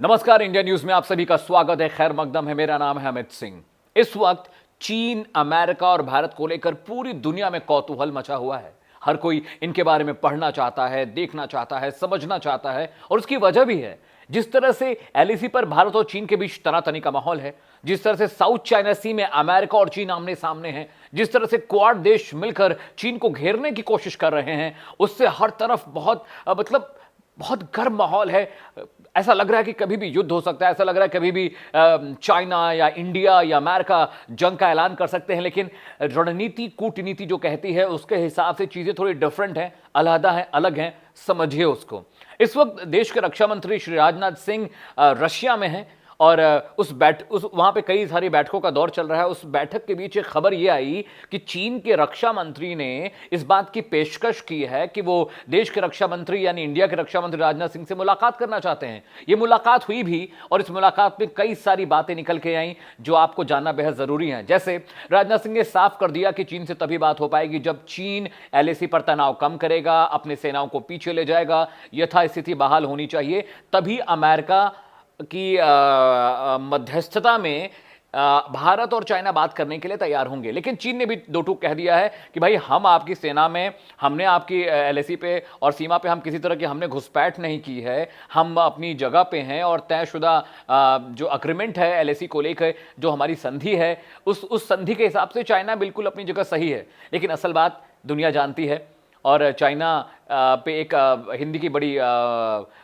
नमस्कार, India news में आप सभी का स्वागत है। खैर मकदम है। मेरा नाम है अमित सिंह। इस वक्त चीन, अमेरिका और भारत को लेकर पूरी दुनिया में कौतूहल मचा हुआ है। हर कोई इनके बारे में पढ़ना चाहता है, देखना चाहता है, समझना चाहता है और उसकी वजह भी है। जिस तरह से एलएसी पर भारत और चीन के बीच तनातनी का माहौल है, जिस तरह से साउथ चाइना सी में अमेरिका और चीन आमने सामने हैं, जिस तरह से क्वाड देश मिलकर चीन को घेरने की कोशिश कर रहे हैं, उससे हर तरफ बहुत गर्म माहौल है। ऐसा लग रहा है कि कभी भी युद्ध हो सकता है। ऐसा लग रहा है कभी भी चाइना या इंडिया या अमेरिका जंग का ऐलान कर सकते हैं। लेकिन रणनीति, कूटनीति जो कहती है उसके हिसाब से चीजें थोड़ी डिफरेंट हैं, अलहदा हैं, अलग हैं। समझिए उसको। इस वक्त देश के रक्षा मंत्री श्री राजनाथ सिंह रशिया में हैं और वहां पे कई सारी बैठकों का दौर चल रहा है। उस बैठक के बीच एक खबर यह आई कि चीन के रक्षा मंत्री ने इस बात की पेशकश की है कि वो देश के रक्षा मंत्री यानी इंडिया के रक्षा मंत्री राजनाथ सिंह से मुलाकात करना चाहते हैं। ये मुलाकात हुई भी और इस मुलाकात में कई सारी बातें निकल के आई जो आपको जानना बेहद जरूरी है। जैसे राजनाथ सिंह ने साफ कर दिया कि चीन से तभी बात हो पाएगी जब चीन एलएसी पर तनाव कम करेगा, अपनी सेनाओं को पीछे ले जाएगा, यथास्थिति बहाल होनी चाहिए, तभी अमेरिका की मध्यस्थता में भारत और चाइना बात करने के लिए तैयार होंगे। लेकिन चीन ने भी दो टूक कह दिया है कि भाई हम आपकी सेना में, हमने आपकी एलएसी पे और सीमा पे हम किसी तरह की हमने घुसपैठ नहीं की है। हम अपनी जगह पे हैं और तयशुदा जो अग्रीमेंट है एलएसी को लेकर, जो हमारी संधि है, उस संधि के हिसाब से चाइना बिल्कुल अपनी जगह सही है। लेकिन असल बात दुनिया जानती है और चाइना पे एक हिंदी की बड़ी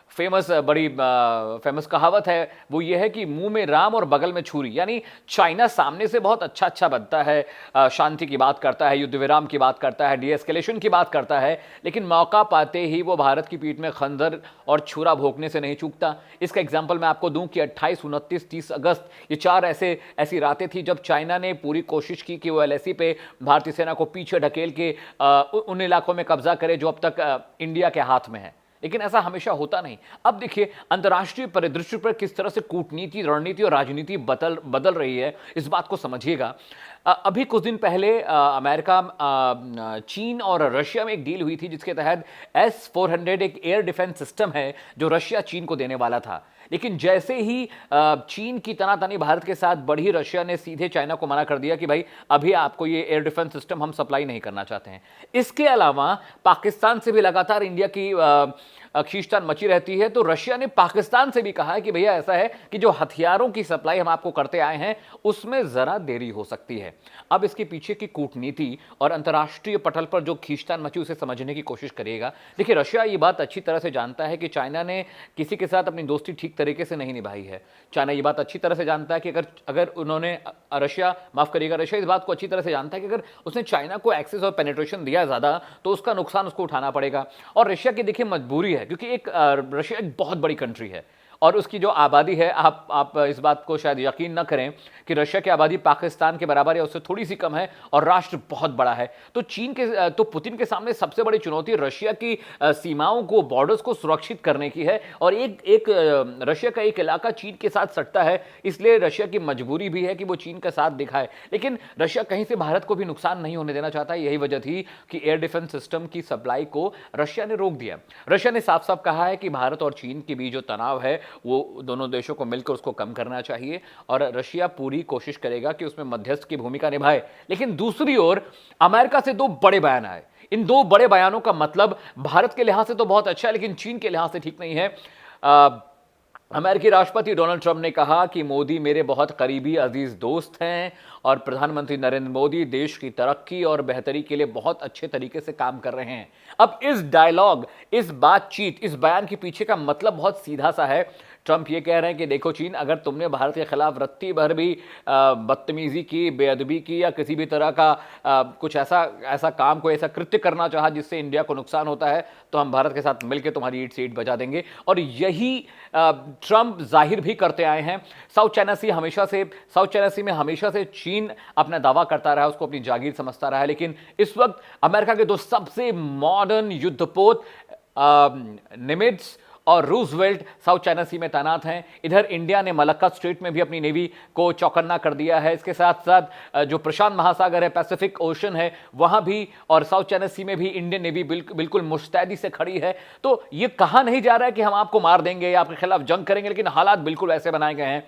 फेमस कहावत है, वो ये है कि मुंह में राम और बगल में छुरी। यानी चाइना सामने से बहुत अच्छा बनता है, शांति की बात करता है, युद्ध विराम की बात करता है, डीएस्केलेशन की बात करता है, लेकिन मौका पाते ही वो भारत की पीठ में खंजर और छुरा भोंकने से नहीं चूकता। इसका एग्जाम्पल मैं आपको दूं कि 28, 29, 30 अगस्त ये चार ऐसी रातें थी जब चाइना ने पूरी कोशिश की कि वो एलएसी पे भारतीय सेना को पीछे ढकेल के उन इलाकों में कब्जा करे जो अब तक इंडिया के हाथ में है। लेकिन ऐसा हमेशा होता नहीं। अब देखिए अंतर्राष्ट्रीय परिदृश्य पर किस तरह से कूटनीति, रणनीति और राजनीति बदल रही है, इस बात को समझिएगा। अभी कुछ दिन पहले अमेरिका, चीन और रशिया में एक डील हुई थी जिसके तहत S-400 एक एयर डिफेंस सिस्टम है जो रशिया चीन को देने वाला था। लेकिन जैसे ही चीन की तनातनी भारत के साथ बढ़ी, रशिया ने सीधे चाइना को मना कर दिया कि भाई अभी आपको ये एयर डिफेंस सिस्टम हम सप्लाई नहीं करना चाहते हैं। इसके अलावा पाकिस्तान से भी लगातार इंडिया की खींचतान मची रहती है। तो रशिया ने पाकिस्तान से भी कहा है कि भैया ऐसा है कि जो हथियारों की सप्लाई हम आपको करते आए हैं उसमें जरा देरी हो सकती है। अब इसके पीछे की कूटनीति और अंतर्राष्ट्रीय पटल पर जो खींचतान मची उसे समझने की कोशिश करिएगा। देखिए रशिया ये बात अच्छी तरह से जानता है कि चाइना ने किसी के साथ अपनी दोस्ती ठीक तरीके से नहीं निभाई है। चाइना ये बात अच्छी तरह से जानता है कि अगर उन्होंने रशिया इस बात को अच्छी तरह से जानता है कि अगर उसने चाइना को एक्सेस और पेनिट्रेशन दिया ज़्यादा तो उसका नुकसान उसको उठाना पड़ेगा। और रशिया की देखिए मजबूरी है क्योंकि रशिया एक बहुत बड़ी कंट्री है और उसकी जो आबादी है, आप इस बात को शायद यकीन न करें कि रशिया की आबादी पाकिस्तान के बराबर या उससे थोड़ी सी कम है और राष्ट्र बहुत बड़ा है। तो पुतिन के सामने सबसे बड़ी चुनौती रशिया की सीमाओं को, बॉर्डर्स को सुरक्षित करने की है। और एक रशिया का एक इलाका चीन के साथ सटता है, इसलिए रशिया की मजबूरी भी है कि वो चीन का साथ दिखाए। लेकिन रशिया कहीं से भारत को भी नुकसान नहीं होने देना चाहता। यही वजह थी कि एयर डिफेंस सिस्टम की सप्लाई को रशिया ने रोक दिया। रशिया ने साफ साफ कहा है कि भारत और चीन के बीच जो तनाव है वो दोनों देशों को मिलकर उसको कम करना चाहिए और रशिया पूरी कोशिश करेगा कि उसमें मध्यस्थ की भूमिका निभाए। लेकिन दूसरी ओर अमेरिका से दो बड़े बयान आए। इन दो बड़े बयानों का मतलब भारत के लिहाज से तो बहुत अच्छा है लेकिन चीन के लिहाज से ठीक नहीं है। अमेरिकी राष्ट्रपति डोनाल्ड ट्रंप ने कहा कि मोदी मेरे बहुत करीबी अजीज दोस्त हैं और प्रधानमंत्री नरेंद्र मोदी देश की तरक्की और बेहतरी के लिए बहुत अच्छे तरीके से काम कर रहे हैं। अब इस डायलॉग, इस बातचीत, इस बयान के पीछे का मतलब बहुत सीधा सा है। ट्रंप ये कह रहे हैं कि देखो चीन, अगर तुमने भारत के खिलाफ रत्ती भर भी बदतमीजी की, बेअदबी की या किसी भी तरह का कुछ ऐसा काम, कोई ऐसा कृत्य करना चाहा जिससे इंडिया को नुकसान होता है, तो हम भारत के साथ मिलकर तुम्हारी ईंट से ईंट बजा देंगे। और यही ट्रंप जाहिर भी करते आए हैं। साउथ चाइना सी में हमेशा से चीन अपना दावा करता रहा, उसको अपनी जागीर समझता रहा है। लेकिन इस वक्त अमेरिका के दो सबसे मॉडर्न युद्धपोत निमिट्ज और रूजवेल्ट साउथ चाइना सी में तैनात हैं। इधर इंडिया ने मलक्का स्ट्रेट में भी अपनी नेवी को चौकन्ना कर दिया है। इसके साथ साथ जो प्रशांत महासागर है, पैसिफिक ओशन है, वहां भी और साउथ चाइना सी में भी इंडियन नेवी बिल्कुल मुस्तैदी से खड़ी है। तो ये कहा नहीं जा रहा है कि हम आपको मार देंगे या आपके खिलाफ जंग करेंगे, लेकिन हालात बिल्कुल ऐसे बनाए गए हैं।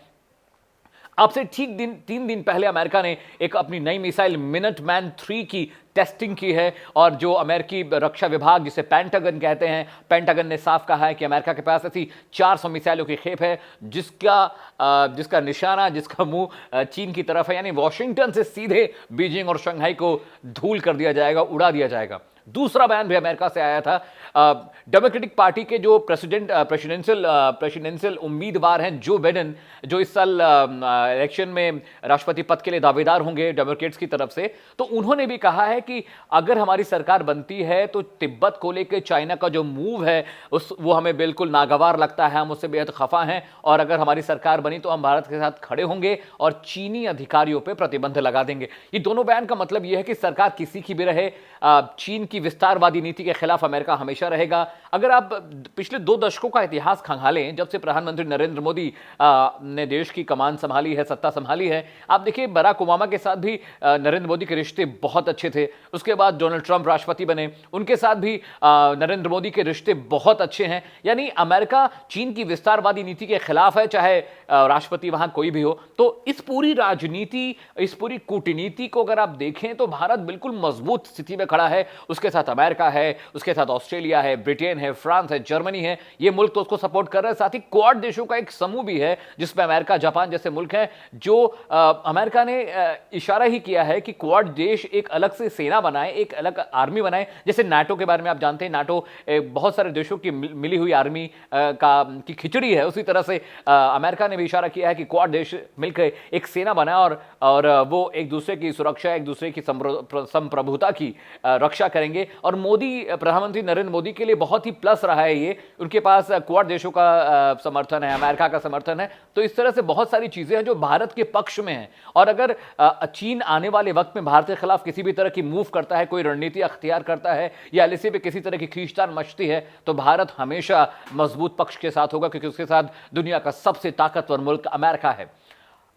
आपसे ठीक 3 दिन पहले अमेरिका ने एक अपनी नई मिसाइल मिनटमैन 3 की टेस्टिंग की है और जो अमेरिकी रक्षा विभाग जिसे पेंटागन कहते हैं, पेंटागन ने साफ कहा है कि अमेरिका के पास ऐसी 400 मिसाइलों की खेप है जिसका निशाना, जिसका मुंह चीन की तरफ है, यानी वॉशिंगटन से सीधे बीजिंग और शंघाई को धूल कर दिया जाएगा, उड़ा दिया जाएगा। दूसरा बयान भी अमेरिका से आया था। डेमोक्रेटिक पार्टी के जो प्रेसिडेंशियल उम्मीदवार हैं जो बाइडेन, जो इस साल इलेक्शन में राष्ट्रपति पद के लिए दावेदार होंगे डेमोक्रेट्स की तरफ से, तो उन्होंने भी कहा है कि अगर हमारी सरकार बनती है तो तिब्बत को लेकर चाइना का जो मूव है वो हमें बिल्कुल नागवार लगता है, हम उससे बेहद खफा हैं और अगर हमारी सरकार बनी तो हम भारत के साथ खड़े होंगे और चीनी अधिकारियों पर प्रतिबंध लगा देंगे। ये दोनों बयान का मतलब यह है कि सरकार किसी की भी रहे, चीन की विस्तारवादी नीति के खिलाफ अमेरिका हमेशा रहेगा। अगर आप पिछले 2 दशकों का इतिहास खंगालें, जब से प्रधानमंत्री नरेंद्र मोदी ने देश की कमान संभाली है, सत्ता संभाली है, आप देखिए बराक ओबामा के साथ भी नरेंद्र मोदी के रिश्ते बहुत अच्छे थे। उसके बाद डोनाल्ड ट्रंप राष्ट्रपति बने, उनके साथ भी नरेंद्र मोदी के रिश्ते बहुत अच्छे हैं। यानी अमेरिका चीन की विस्तारवादी नीति के खिलाफ है, चाहे राष्ट्रपति वहां कोई भी हो। तो इस पूरी राजनीति, इस पूरी कूटनीति को अगर आप देखें तो भारत बिल्कुल मजबूत स्थिति में खड़ा है। उसके साथ अमेरिका है, उसके साथ ऑस्ट्रेलिया है, ब्रिटेन है, फ्रांस है, जर्मनी है, ये मुल्क तो उसको सपोर्ट कर रहे हैं। साथ ही क्वाड देशों का एक समूह भी है जिसमें अमेरिका, जापान जैसे मुल्क हैं। जो अमेरिका ने इशारा ही किया है कि क्वाड देश एक अलग से सेना बनाए, एक अलग आर्मी बनाए। जैसे नाटो के बारे में आप जानते हैं, नाटो बहुत सारे देशों की मिली हुई आर्मी की खिचड़ी है। उसी तरह से अमेरिका ने भी इशारा किया है कि क्वाड देश मिलकर एक सेना बनाए और वो एक दूसरे की सुरक्षा, एक दूसरे की संप्रभुता की रक्षा करेंगे। और मोदी, प्रधानमंत्री नरेंद्र मोदी के लिए बहुत ही प्लस रहा है ये, उनके पास क्वाड देशों का समर्थन है, अमेरिका का समर्थन है। तो इस तरह से बहुत सारी चीजें हैं जो भारत के पक्ष में हैं। और अगर चीन आने वाले वक्त में भारत के खिलाफ किसी भी तरह की मूव करता है, कोई रणनीति अख्तियार करता है या एलएसी पे किसी तरह की खींचतान मचती है, तो भारत हमेशा मजबूत पक्ष के साथ होगा, क्योंकि उसके साथ दुनिया का सबसे ताकतवर मुल्क अमेरिका है।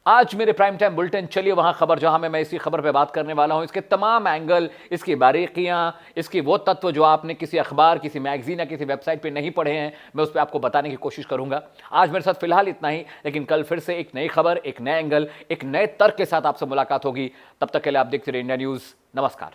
आज मेरे प्राइम टाइम बुलेटिन, चलिए वहां खबर जहां मैं इसी खबर पे बात करने वाला हूं, इसके तमाम एंगल, इसकी बारीकियां, इसके वो तत्व जो आपने किसी अखबार, किसी मैगजीन या किसी वेबसाइट पे नहीं पढ़े हैं, मैं उस पर आपको बताने की कोशिश करूंगा। आज मेरे साथ फिलहाल इतना ही, लेकिन कल फिर से एक नई खबर, एक नए एंगल, एक नए तर्क के साथ आपसे मुलाकात होगी। तब तक के लिए आप देखते रहिए इंडिया न्यूज। नमस्कार।